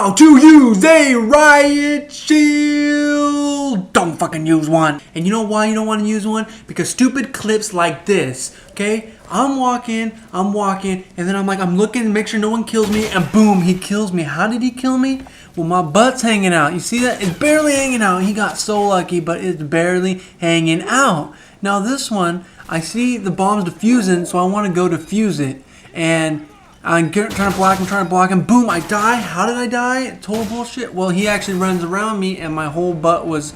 how to use a Riot shield. Don't fucking use one. And you know why you don't want to use one? Because stupid clips like this, okay? I'm walking, and then I'm looking to make sure no one kills me, and boom, he kills me. How did he kill me? Well, my butt's hanging out. You see that? It's barely hanging out. He got so lucky, but it's barely hanging out. Now this one, I see the bomb's defusing, so I want to go defuse it. And I'm trying to block him. Boom, I die. How did I die? Total bullshit. Well, he actually runs around me, and my whole butt was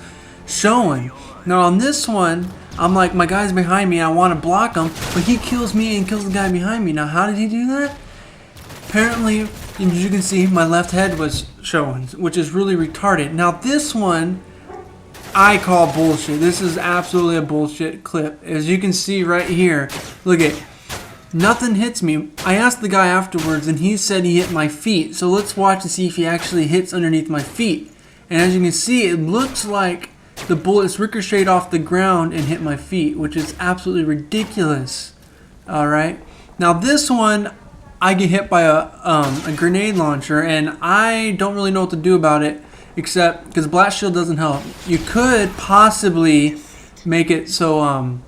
showing. Now on this one, I'm like, my guy's behind me, I want to block him, but he kills me and kills the guy behind me. Now, how did he do that? Apparently, as you can see, my left head was showing, which is really retarded. Now, this one, I call bullshit. This is absolutely a bullshit clip. As you can see right here, look at, nothing hits me. I asked the guy afterwards, and he said he hit my feet. So let's watch and see if he actually hits underneath my feet. And as you can see, it looks like the bullets ricocheted off the ground and hit my feet, which is absolutely ridiculous. Alright. Now this one, I get hit by a grenade launcher, and I don't really know what to do about it, except because blast shield doesn't help. You could possibly make it so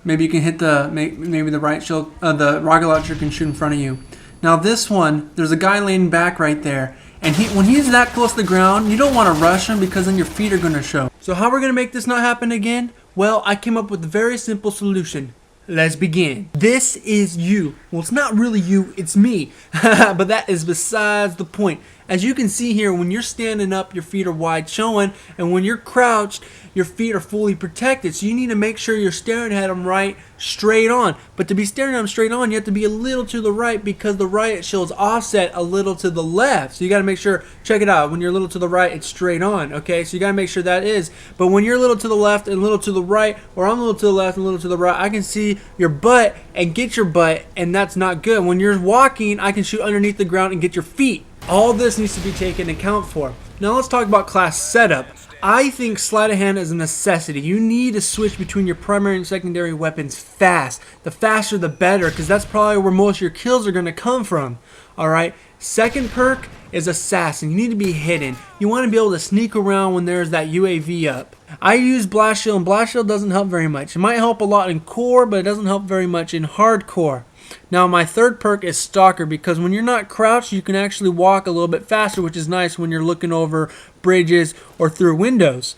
maybe you can hit maybe the right shield, the rocket launcher can shoot in front of you. Now this one, there's a guy laying back right there. And when he's that close to the ground, you don't want to rush him because then your feet are going to show. So how we're going to make this not happen again? Well, I came up with a very simple solution. Let's begin. This is you. Well, it's not really you, it's me. But that is besides the point. As you can see here, when you're standing up, your feet are wide showing. And when you're crouched, your feet are fully protected. So you need to make sure you're staring at them right, straight on. But to be staring at them straight on, you have to be a little to the right because the Riot shield's offset a little to the left. So you got to make sure, check it out, when you're a little to the right, it's straight on. Okay, so you got to make sure that is. But when you're a little to the left and a little to the right, or I'm a little to the left and a little to the right, I can see your butt and get your butt, and that's not good. When you're walking, I can shoot underneath the ground and get your feet. All this needs to be taken into account for. Now let's talk about class setup. I think sleight of hand is a necessity. You need to switch between your primary and secondary weapons fast. The faster the better, because that's probably where most of your kills are going to come from. Alright, second perk is assassin. You need to be hidden. You want to be able to sneak around when there's that UAV up. I use blast shield, and blast shield doesn't help very much. It might help a lot in core, but it doesn't help very much in hardcore. Now my third perk is stalker, because when you're not crouched, you can actually walk a little bit faster, which is nice when you're looking over bridges or through windows.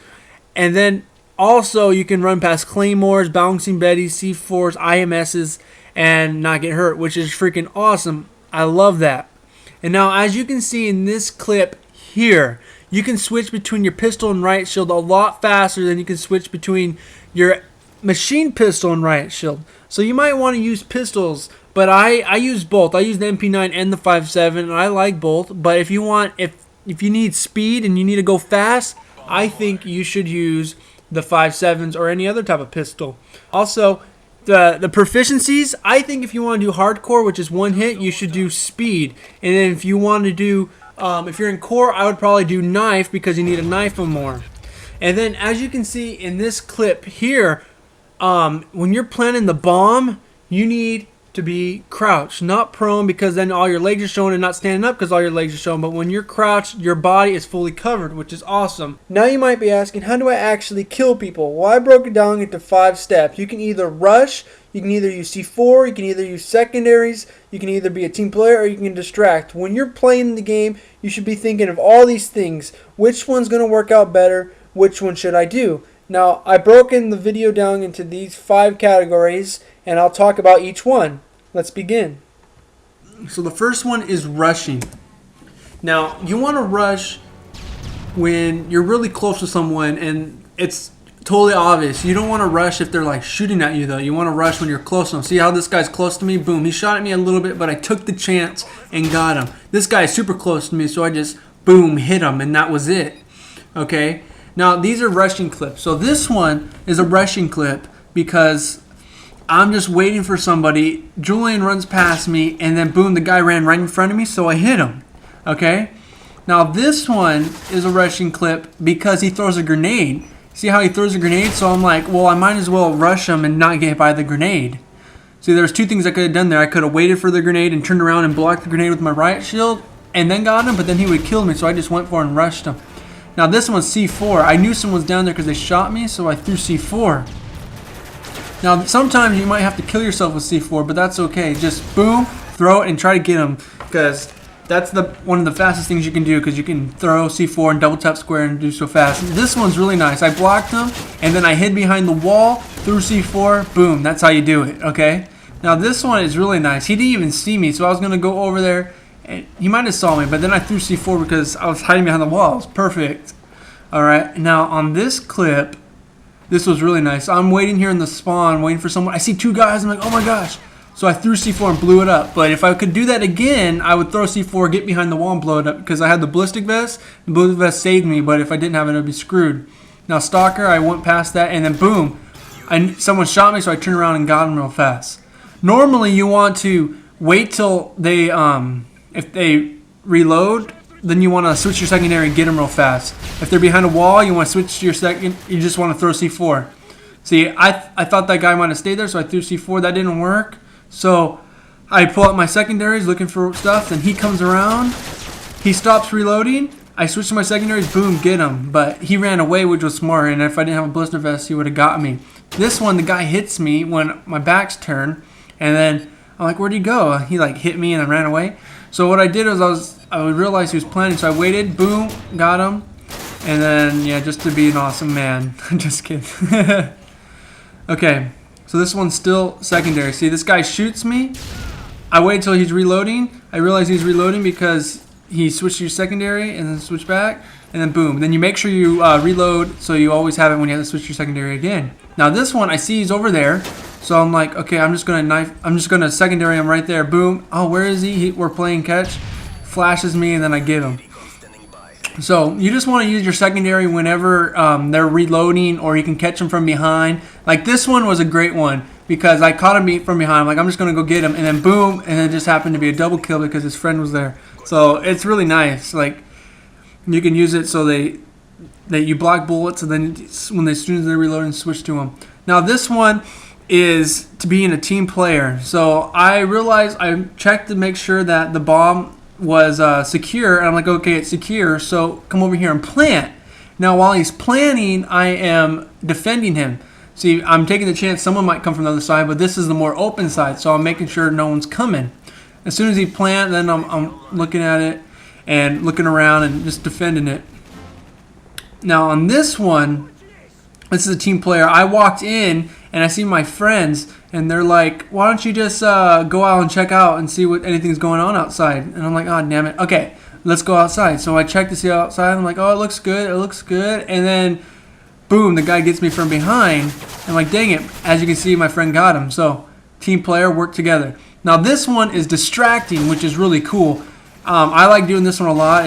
And then also you can run past claymores, bouncing betties, C4s, IMSs, and not get hurt, which is freaking awesome. I love that. And now as you can see in this clip here, you can switch between your pistol and Riot shield a lot faster than you can switch between your machine pistol and Riot shield. So you might want to use pistols, but I use both. I use the MP9 and the 5.7, and I like both. But if you want, if you need speed and you need to go fast, I think you should use the 5.7s or any other type of pistol. Also, the proficiencies, I think if you want to do hardcore, which is one hit, you should do speed. And then if you want to do, if you're in core, I would probably do knife because you need a knife or more. And then as you can see in this clip here, when you're planting the bomb, you need to be crouched, not prone, because then all your legs are showing, and not standing up because all your legs are showing. But when you're crouched, your body is fully covered, which is awesome. Now you might be asking, how do I actually kill people? Well, I broke it down into 5 steps. You can either rush, you can either use C4, you can either use secondaries, you can either be a team player, or you can distract. When you're playing the game, you should be thinking of all these things. Which one's going to work out better? Which one should I do? Now, I've broken the video down into these 5 categories, and I'll talk about each one. Let's begin. So the first one is rushing. Now, you want to rush when you're really close to someone, and it's totally obvious. You don't want to rush if they're like shooting at you, though. You want to rush when you're close to them. See how this guy's close to me? Boom, he shot at me a little bit, but I took the chance and got him. This guy is super close to me, so I just, boom, hit him, and that was it. Okay? Now, these are rushing clips. So this one is a rushing clip because I'm just waiting for somebody. Julian runs past me, and then boom, the guy ran right in front of me, so I hit him. Okay? Now, this one is a rushing clip because he throws a grenade. See how he throws a grenade? So I'm like, well, I might as well rush him and not get hit by the grenade. See, there's 2 things I could have done there. I could have waited for the grenade and turned around and blocked the grenade with my Riot shield, and then got him, but then he would kill me, so I just went for it and rushed him. Now this one's C4. I knew someone was down there because they shot me, so I threw C4. Now sometimes you might have to kill yourself with C4, but that's okay. Just boom, throw it, and try to get him, because that's one of the fastest things you can do, because you can throw C4 and double tap square and do so fast. This one's really nice. I blocked him, and then I hid behind the wall, threw C4, boom. That's how you do it, okay? Now this one is really nice. He didn't even see me, so I was going to go over there, and he might have saw me, but then I threw C4 because I was hiding behind the wall. It was perfect. Alright, now on this clip, this was really nice. I'm waiting here in the spawn, waiting for someone. I see two guys, I'm like, oh my gosh. So I threw C4 and blew it up. But if I could do that again, I would throw C4, get behind the wall and blow it up, because I had the ballistic vest. The ballistic vest saved me, but if I didn't have it, I'd be screwed. Now Stalker, I went past that, and then boom, someone shot me, so I turned around and got him real fast. Normally you want to wait till they, if they reload, then you want to switch your secondary and get them real fast. If they're behind a wall, you want to switch to your second, you just want to throw C4. See, I thought that guy might have stayed there, so I threw C4. That didn't work. So I pull out my secondaries looking for stuff, then he comes around, he stops reloading, I switch to my secondaries, boom, get him. But he ran away, which was smart, and if I didn't have a blister vest, he would have got me. This one, the guy hits me when my back's turned, and then I'm like, where'd he go? He like hit me and then ran away. So what I did was I realized he was planning, so I waited, boom, got him, and then, yeah, just to be an awesome man. Just kidding. Okay. So this one's still secondary. See, this guy shoots me. I wait until he's reloading. I realize he's reloading because he switched to your secondary and then switch back. And then boom. Then you make sure you reload, so you always have it when you have to switch to your secondary again. Now this one, I see he's over there. So I'm like, okay, I'm just gonna secondary him right there. Boom. Oh, where is he? We're playing catch. Flashes me, and then I get him. So you just want to use your secondary whenever they're reloading, or you can catch them from behind. Like this one was a great one because I caught him from behind. I'm like, I'm just going to go get him, and then boom, and it just happened to be a double kill because his friend was there. So it's really nice. Like you can use it so that you block bullets, and then as soon as they're reloading, switch to them. Now this one is to being a team player. So I realized I checked to make sure that the bomb was secure, and I'm like, okay, it's secure, so come over here and plant. Now while he's planting, I am defending him. See, I'm taking the chance someone might come from the other side, but this is the more open side, so I'm making sure no one's coming. As soon as he plants, then I'm looking at it and looking around and just defending it. Now on this one, this is a team player. I walked in and I see my friends, and they're like, why don't you just go out and check out and see what anything's going on outside? And I'm like, oh, damn it. Okay, let's go outside. So I check to see outside. I'm like, oh, it looks good. It looks good. And then, boom, the guy gets me from behind. I'm like, dang it. As you can see, my friend got him. So team player, work together. Now this one is distracting, which is really cool. I like doing this one a lot.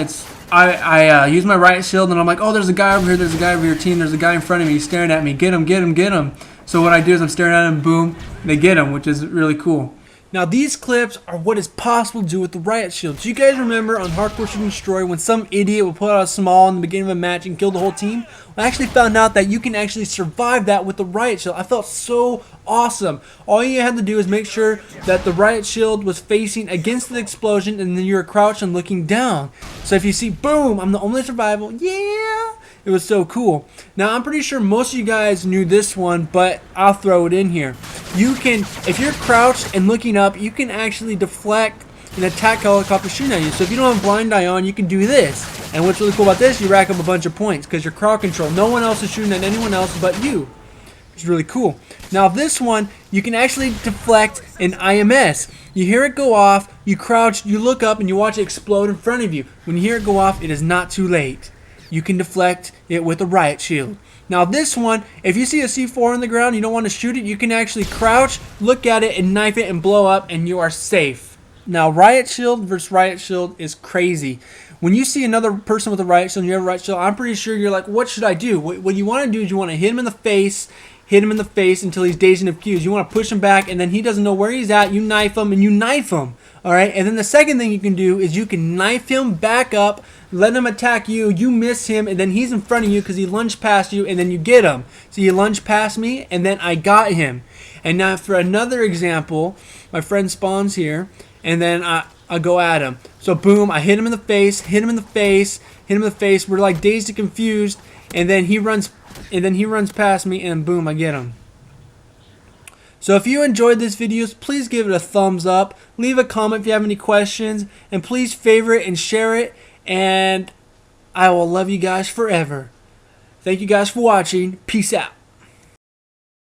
I use my riot shield, and I'm like, oh, there's a guy over here. There's a guy over here. Team, there's a guy in front of me. He's staring at me. Get him, get him, get him. So what I do is I'm staring at him, boom, they get him, which is really cool. Now these clips are what is possible to do with the riot shield. Do you guys remember on Hardcore Shoot and Destroy when some idiot would put out a small in the beginning of a match and kill the whole team? I actually found out that you can actually survive that with the riot shield. I felt so awesome. All you had to do is make sure that the riot shield was facing against the explosion, and then you're crouched and looking down. So if you see, boom, I'm the only survival, yeah! It was so cool. Now I'm pretty sure most of you guys knew this one, but I'll throw it in here. You can, if you're crouched and looking up, you can actually deflect an attack helicopter shooting at you. So if you don't have blind eye on, you can do this. And what's really cool about this, you rack up a bunch of points because you're crowd control. No one else is shooting at anyone else but you. It's really cool. Now this one, you can actually deflect an IMS. You hear it go off, you crouch, you look up, and you watch it explode in front of you. When you hear it go off, it is not too late. You can deflect it with a riot shield. Now this one, if you see a C4 on the ground, you don't want to shoot it, you can actually crouch, look at it, and knife it and blow up, and you are safe. Now riot shield versus riot shield is crazy. When you see another person with a riot shield and you have a riot shield, I'm pretty sure you're like, what should I do? What you want to do is you want to hit him in the face until he's dazed and confused. You want to push him back, and then he doesn't know where he's at. You knife him, and you knife him. All right, and then the second thing you can do is you can knife him back up, let him attack you, you miss him, and then he's in front of you because he lunged past you, and then you get him. So you lunged past me, and then I got him. And now for another example, my friend spawns here, and then I go at him. So boom, I hit him in the face, hit him in the face, hit him in the face. We're like dazed and confused, and then he runs past me, and boom, I get him. So if you enjoyed this video, please give it a thumbs up. Leave a comment if you have any questions, and please favorite and share it. And I will love you guys forever. Thank you guys for watching. Peace out.